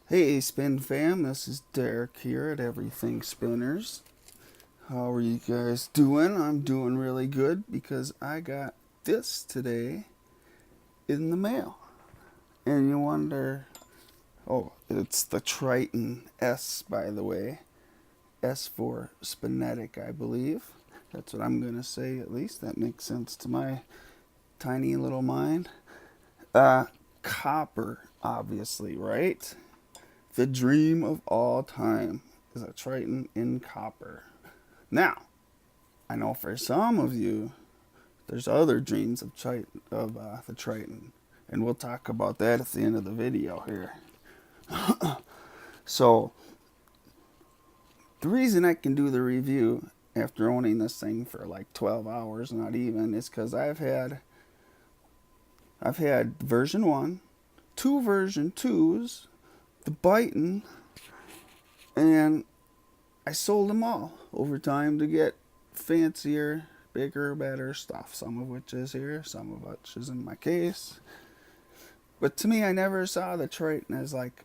Hey Spin Fam, this is Derek here at Everything Spinners. How are you guys doing? I'm doing really good because I got this today in the mail. And you wonder, oh, it's the Triton S, by the way. S for spinetic, I believe. That's what I'm going to say, at least. That makes sense to my tiny little mind. Uh, Copper, obviously, right? The dream of all time is a Triton in copper. Now, I know for some of you, there's other dreams of the Triton, and we'll talk about that at the end of the video here. So, the reason I can do the review after owning this thing for like 12 hours, not even, is because I've had version 1, 2 version 2s, the Biton, and I sold them all over time to get fancier, bigger, better stuff. Some of which is here, some of which is in my case. But to me, I never saw the Triton as like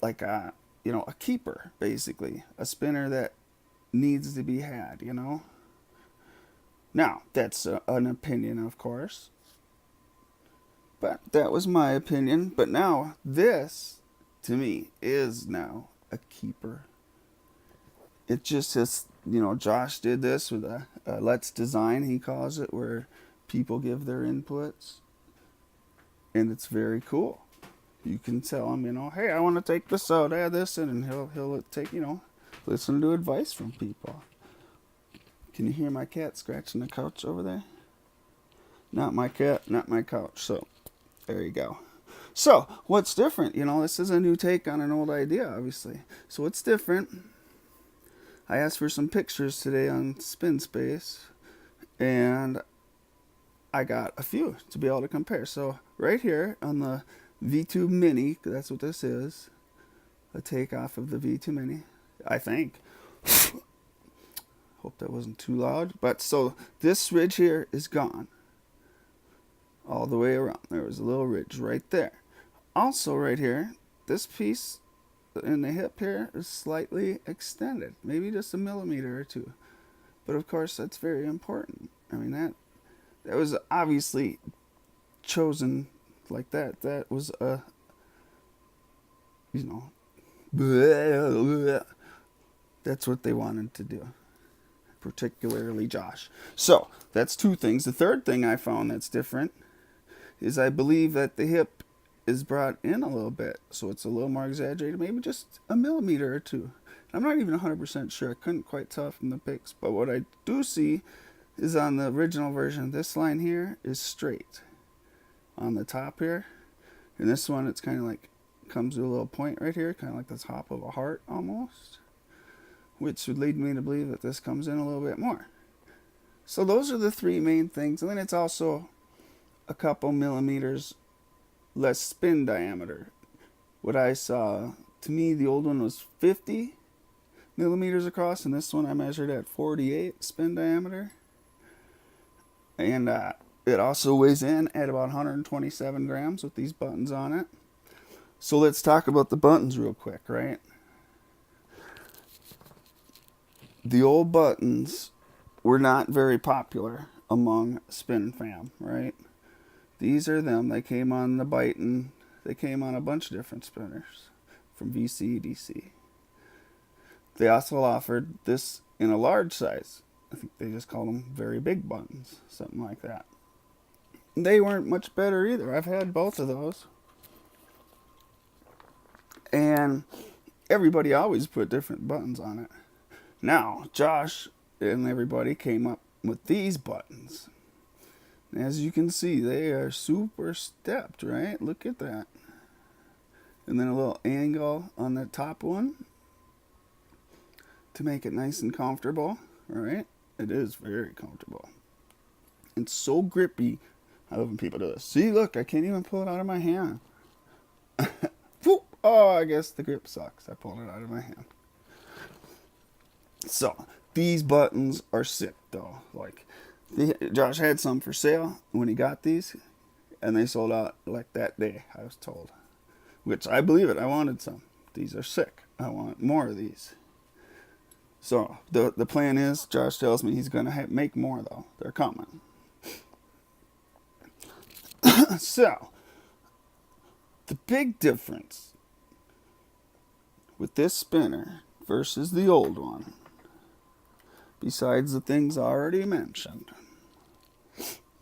a keeper, basically, a spinner that needs to be had. Now that's an opinion, of course, but that was my opinion. But now this, to me, is now a keeper. It just has, Josh did this with a Let's Design, he calls it, where people give their inputs, and it's very cool. You can tell him, hey, I want to take this out, add this in, and he'll take, listen to advice from people. Can you hear my cat scratching the couch over there? Not my cat, not my couch. So there you go. So what's different? This is a new take on an old idea, obviously. So what's different? I asked for some pictures today on Spin Space, and I got a few to be able to compare. So right here on the V2 Mini, that's what this is, a takeoff of the V2 Mini, I think. Hope that wasn't too loud. But so this ridge here is gone all the way around. There was a little ridge right there. Also right here, this piece in the hip here is slightly extended, maybe just a millimeter or two. But of course, that's very important. I mean, that was obviously chosen like that. That was that's what they wanted to do, particularly Josh. So that's two things. The third thing I found that's different is I believe that the hip is brought in a little bit, so it's a little more exaggerated, maybe just a millimeter or two. I'm not even 100% sure. I couldn't quite tell from the pics, but what I do see is on the original version, this line here is straight on the top here, and this one it's kind of like comes to a little point right here, kind of like the top of a heart almost, which would lead me to believe that this comes in a little bit more. So those are the three main things, and then it's also a couple millimeters less spin diameter. What I saw, to me, the old one was 50 millimeters across, and this one I measured at 48 spin diameter. And it also weighs in at about 127 grams with these buttons on it. So let's talk about the buttons real quick, right? The old buttons were not very popular among Spin Fam, right? These are them. They came on the Biton. They came on a bunch of different spinners from VC, DC. They also offered this in a large size. I think they just called them very big buttons, something like that. They weren't much better either. I've had both of those. And everybody always put different buttons on it. Now, Josh and everybody came up with these buttons. As you can see, they are super stepped, right? Look at that. And then a little angle on the top one to make it nice and comfortable, right? It is very comfortable. It's so grippy. I love when people do this. See, look, I can't even pull it out of my hand. Oh, I guess the grip sucks. I pulled it out of my hand. So, these buttons are sick, though. Like, Josh had some for sale when he got these, and they sold out like that day, I was told. which I believe it. I wanted some. These are sick. I want more of these. So the plan is, Josh tells me he's going to make more, though. They're coming. So, the big difference with this spinner versus the old one, besides the things already mentioned,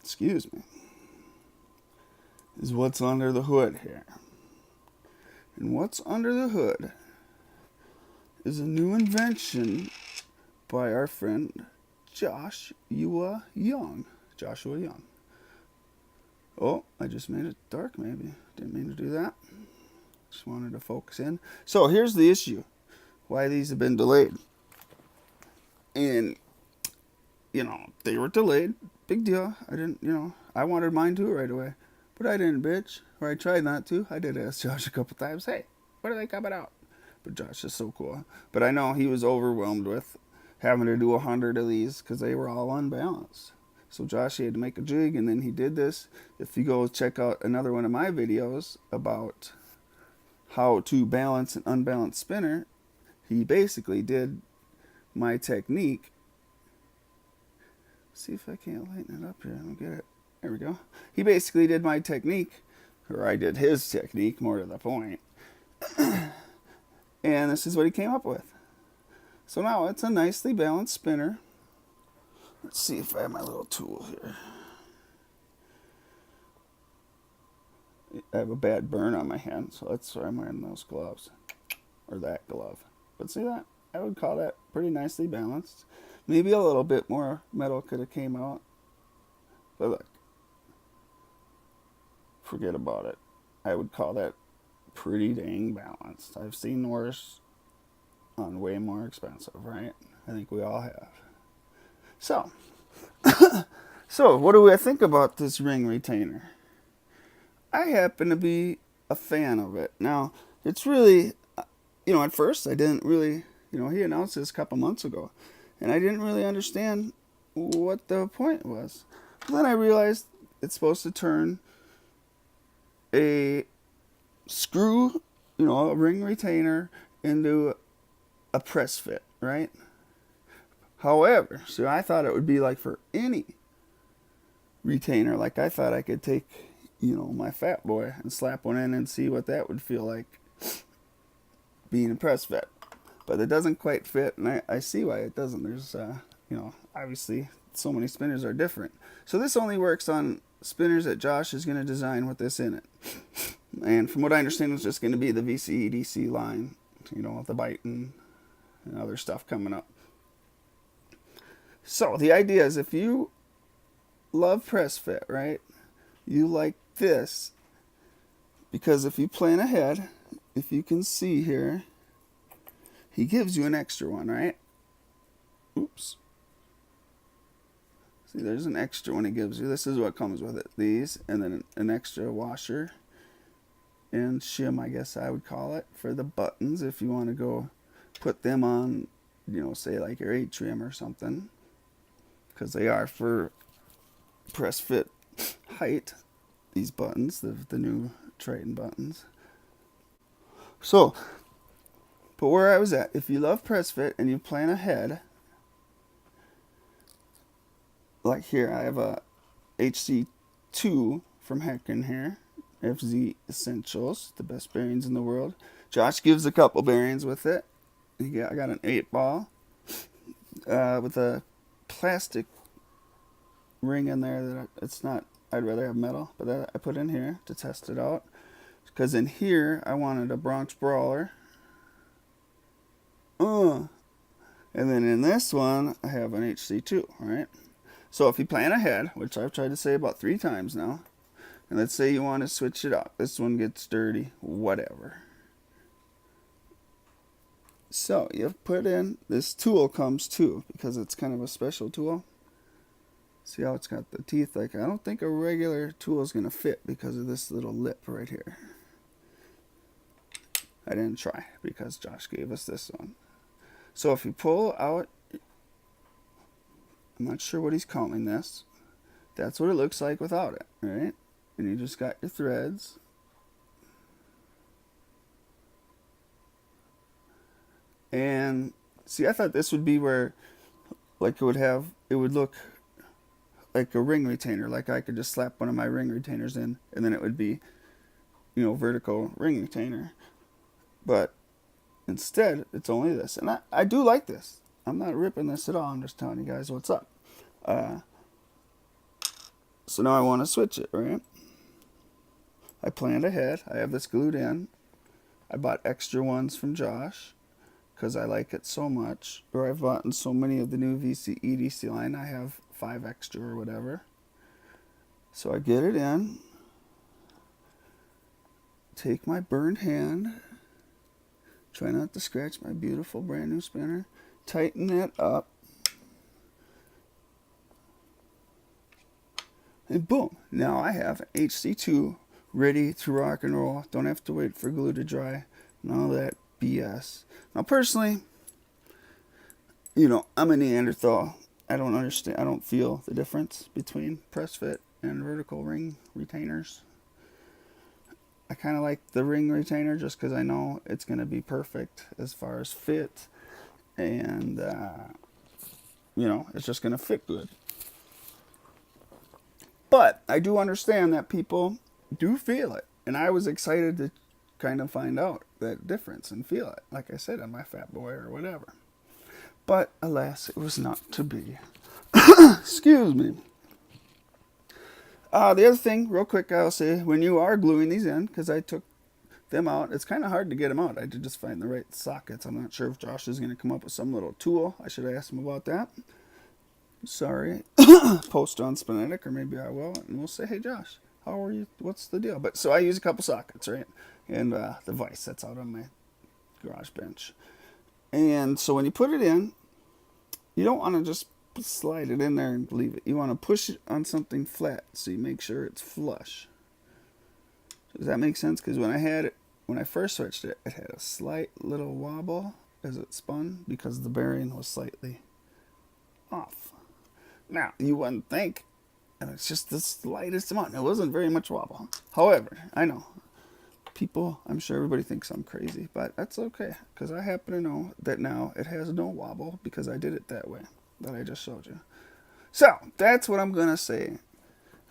excuse me, is what's under the hood here. And what's under the hood is a new invention by our friend Joshua Young. Joshua Young. Oh, I just made it dark maybe. Didn't mean to do that. Just wanted to focus in. So here's the issue. Why these have been delayed. And, they were delayed. Big deal. I didn't, I wanted mine too right away. But I didn't bitch. Or I tried not to. I did ask Josh a couple times, hey, when are they coming out? But Josh is so cool. But I know he was overwhelmed with having to do 100 of these because they were all unbalanced. So Josh had to make a jig, and then he did this. If you go check out another one of my videos about how to balance an unbalanced spinner, he basically did my technique. See if I can't lighten it up here. I don't get it. There we go. He basically did my technique, or I did his technique, more to the point. And this is what he came up with. So now it's a nicely balanced spinner. Let's see if I have my little tool here. I have a bad burn on my hand, so that's why I'm wearing those gloves. Or that glove. But see that? I would call that pretty nicely balanced. Maybe a little bit more metal could have came out. But look. Forget about it. I would call that pretty dang balanced. I've seen worse on way more expensive, right? I think we all have. So, what do I think about this ring retainer? I happen to be a fan of it. Now, it's really, at first I didn't really, he announced this a couple months ago, and I didn't really understand what the point was. But then I realized it's supposed to turn a screw, a ring retainer into a press fit, right? However, so I thought it would be like for any retainer. Like I thought I could take, my fat boy and slap one in and see what that would feel like being a press fit. But it doesn't quite fit, and I see why it doesn't. There's, obviously so many spinners are different. So this only works on spinners that Josh is going to design with this in it. And from what I understand, it's just going to be the VCE-DC line, the Biton and other stuff coming up. So the idea is if you love press fit, right, you like this, because if you plan ahead, if you can see here, he gives you an extra one, right? Oops. See, there's an extra one he gives you. This is what comes with it. These, and then an extra washer and shim, I guess I would call it, for the buttons if you want to go put them on, say like your atrium or something. Because they are for press fit height, these buttons, the new Triton buttons. So, but where I was at, if you love press fit and you plan ahead, like here, I have a HC2 from Hecken here, FZ Essentials, the best bearings in the world. Josh gives a couple bearings with it. I got an 8-ball with a plastic ring in there that it's not, I'd rather have metal, but that I put in here to test it out, because in here I wanted a Bronx Brawler, and then in this one I have an HC2, right? So if you plan ahead, which I've tried to say about 3 times now, and let's say you want to switch it up, this one gets dirty, whatever. So you put in, this tool comes too, because it's kind of a special tool. See how it's got the teeth? Like, I don't think a regular tool is going to fit because of this little lip right here. I didn't try because Josh gave us this one. So if you pull out, I'm not sure what he's calling this. That's what it looks like without it, right? And you just got your threads. And see, I thought this would be where, like, it would look like a ring retainer. Like I could just slap one of my ring retainers in, and then it would be, vertical ring retainer. But instead, it's only this. And I do like this. I'm not ripping this at all. I'm just telling you guys what's up. So now I want to switch it, right? I planned ahead. I have this glued in. I bought extra ones from Josh because I like it so much. Or I've bought so many of the new VC EDC line. I have 5 extra or whatever. So I get it in. Take my burned hand. Try not to scratch my beautiful brand new spinner. Tighten it up. And boom. Now I have an HC2 ready to rock and roll. Don't have to wait for glue to dry. None of that BS. Now personally, I'm a Neanderthal. I don't understand. I don't feel the difference between press fit and vertical ring retainers. I kind of like the ring retainer just because I know it's going to be perfect as far as fit. And, it's just going to fit good. But I do understand that people do feel it. And I was excited to kind of find out that difference and feel it. Like I said, on my Fat Boy or whatever. But alas, it was not to be. Excuse me. The other thing, real quick, I'll say, when you are gluing these in, because I took them out, it's kind of hard to get them out. I did just find the right sockets. I'm not sure if Josh is going to come up with some little tool. I should ask him about that. Sorry. Post on Spinetic, or maybe I will, and we'll say, hey, Josh, how are you? What's the deal? But so I use a couple sockets, right? And the vise that's out on my garage bench. And so when you put it in, you don't want to just slide it in there and leave it. You want to push it on something flat so you make sure it's flush. Does that make sense? Because when I first switched it, it had a slight little wobble as it spun because the bearing was slightly off. Now, you wouldn't think, and it's just the slightest amount. It wasn't very much wobble. However, I know people, I'm sure everybody thinks I'm crazy, but that's okay because I happen to know that now it has no wobble because I did it that way that I just showed you. So that's what I'm gonna say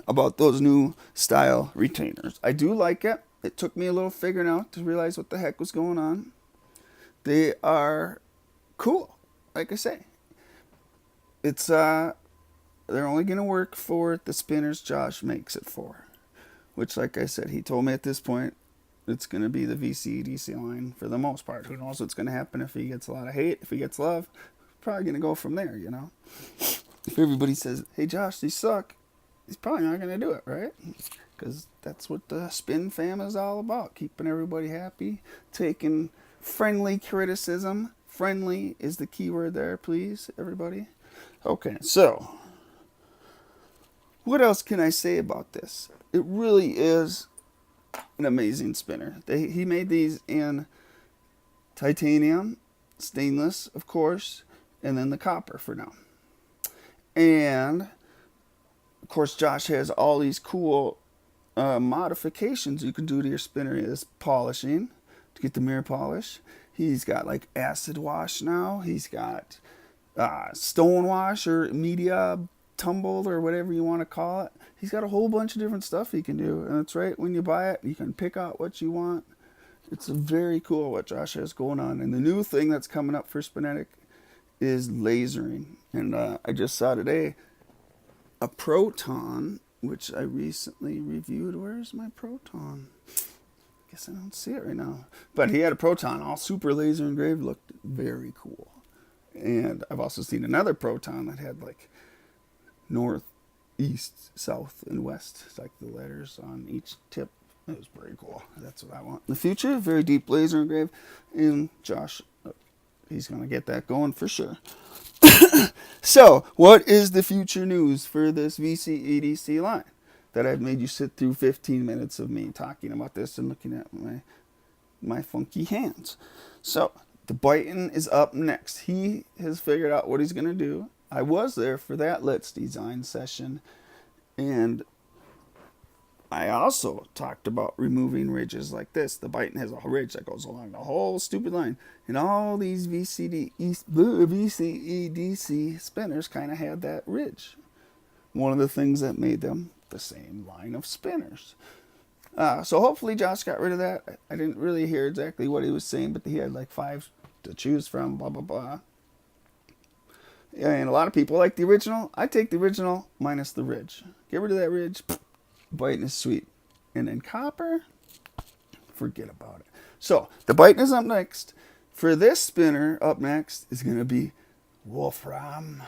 about those new style retainers. I do like it. It took me a little figuring out to realize what the heck was going on. They are cool, like I say. It's they're only gonna work for the spinners Josh makes it for, which, like I said, he told me at this point it's gonna be the VC DC line for the most part. Who knows what's gonna happen if he gets a lot of hate, if he gets love. Probably gonna go from there, If everybody says, hey Josh, these suck, he's probably not gonna do it, right? Because that's what the spin fam is all about, keeping everybody happy, taking friendly criticism. Friendly is the key word there, please, everybody. Okay, so what else can I say about this? It really is an amazing spinner. He made these in titanium, stainless, of course, and then the copper for now. And of course, Josh has all these cool modifications you can do to your spinner. Is polishing to get the mirror polish. He's got like acid wash now. He's got stone wash or media tumbled or whatever you want to call it. He's got a whole bunch of different stuff he can do, and it's right when you buy it, you can pick out what you want. It's very cool what Josh has going on. And the new thing that's coming up for Spinetic is lasering. And I just saw today a Proton, which I recently reviewed. Where's my Proton? Guess I don't see it right now. But he had a Proton, all super laser engraved, looked very cool. And I've also seen another Proton that had like north, east, south, and west. It's like the letters on each tip. It was pretty cool. That's what I want in the future. Very deep laser engraved. And Josh, he's going to get that going for sure. So, what is the future news for this VC EDC line? That I've made you sit through 15 minutes of me talking about this and looking at my funky hands. So, the Byton is up next. He has figured out what he's going to do. I was there for that Let's Design session. And I also talked about removing ridges like this. The Byton has a ridge that goes along the whole stupid line. And all these VCEDC spinners kind of had that ridge. One of the things that made them the same line of spinners. So hopefully Josh got rid of that. I didn't really hear exactly what he was saying, but he had like 5 to choose from, blah, blah, blah. And a lot of people like the original. I take the original minus the ridge. Get rid of that ridge. Byton is sweet. And then copper, forget about it. So the Byton is up next. For this spinner, up next is going to be Wolfram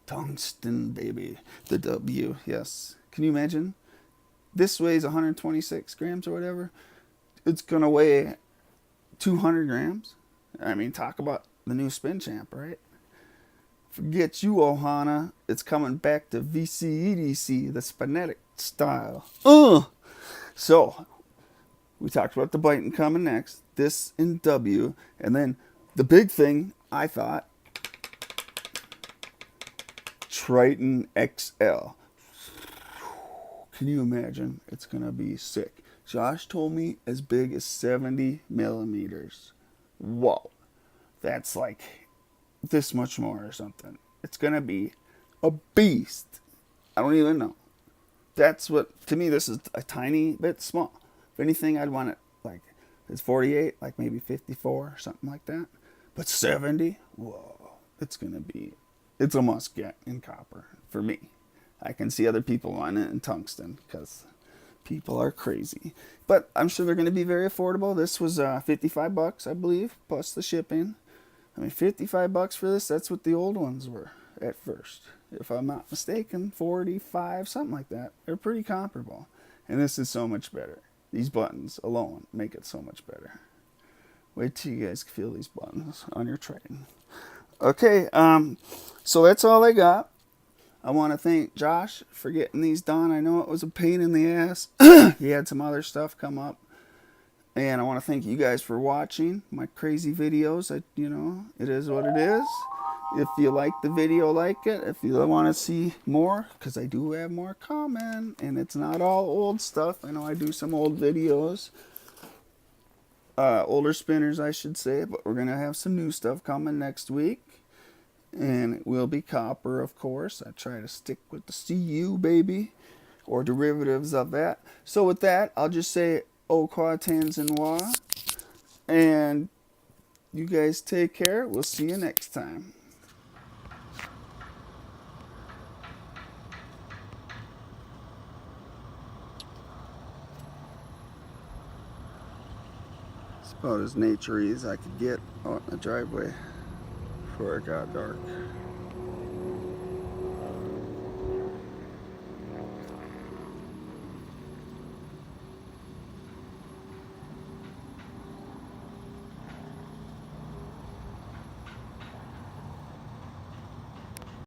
Tungsten, baby. The W, yes. Can you imagine? This weighs 126 grams or whatever. It's going to weigh 200 grams. I mean, talk about the new Spin Champ, right? Forget you, Ohana. It's coming back to VCEDC, the spinetic style. So, we talked about the Byton coming next. This in W. And then the big thing, I thought, Triton XL. Can you imagine? It's going to be sick. Josh told me as big as 70 millimeters. Whoa. That's like this much more or something. It's going to be a beast. I don't even know. That's what, to me, this is a tiny bit small. If anything, I'd want it like, it's 48, like maybe 54 or something like that. But 70? Whoa. It's going to be, it's a must get in copper for me. I can see other people wanting it in tungsten because people are crazy. But I'm sure they're going to be very affordable. This was $55, I believe, plus the shipping. I mean, $55 for this, that's what the old ones were at first. If I'm not mistaken, 45, something like that. They're pretty comparable. And this is so much better. These buttons alone make it so much better. Wait till you guys feel these buttons on your Triton. Okay, so that's all I got. I want to thank Josh for getting these done. I know it was a pain in the ass. He had some other stuff come up. And I want to thank you guys for watching my crazy videos. It is what it is. If you like the video, like it. If you want to see more, because I do have more coming. And it's not all old stuff. I know I do some old videos. Older spinners, I should say. But we're going to have some new stuff coming next week. And it will be copper, of course. I try to stick with the CU, baby, or derivatives of that. So with that, I'll just say au revoir, and you guys take care. We'll see you next time. It's about as naturey as I could get out in the driveway before it got dark.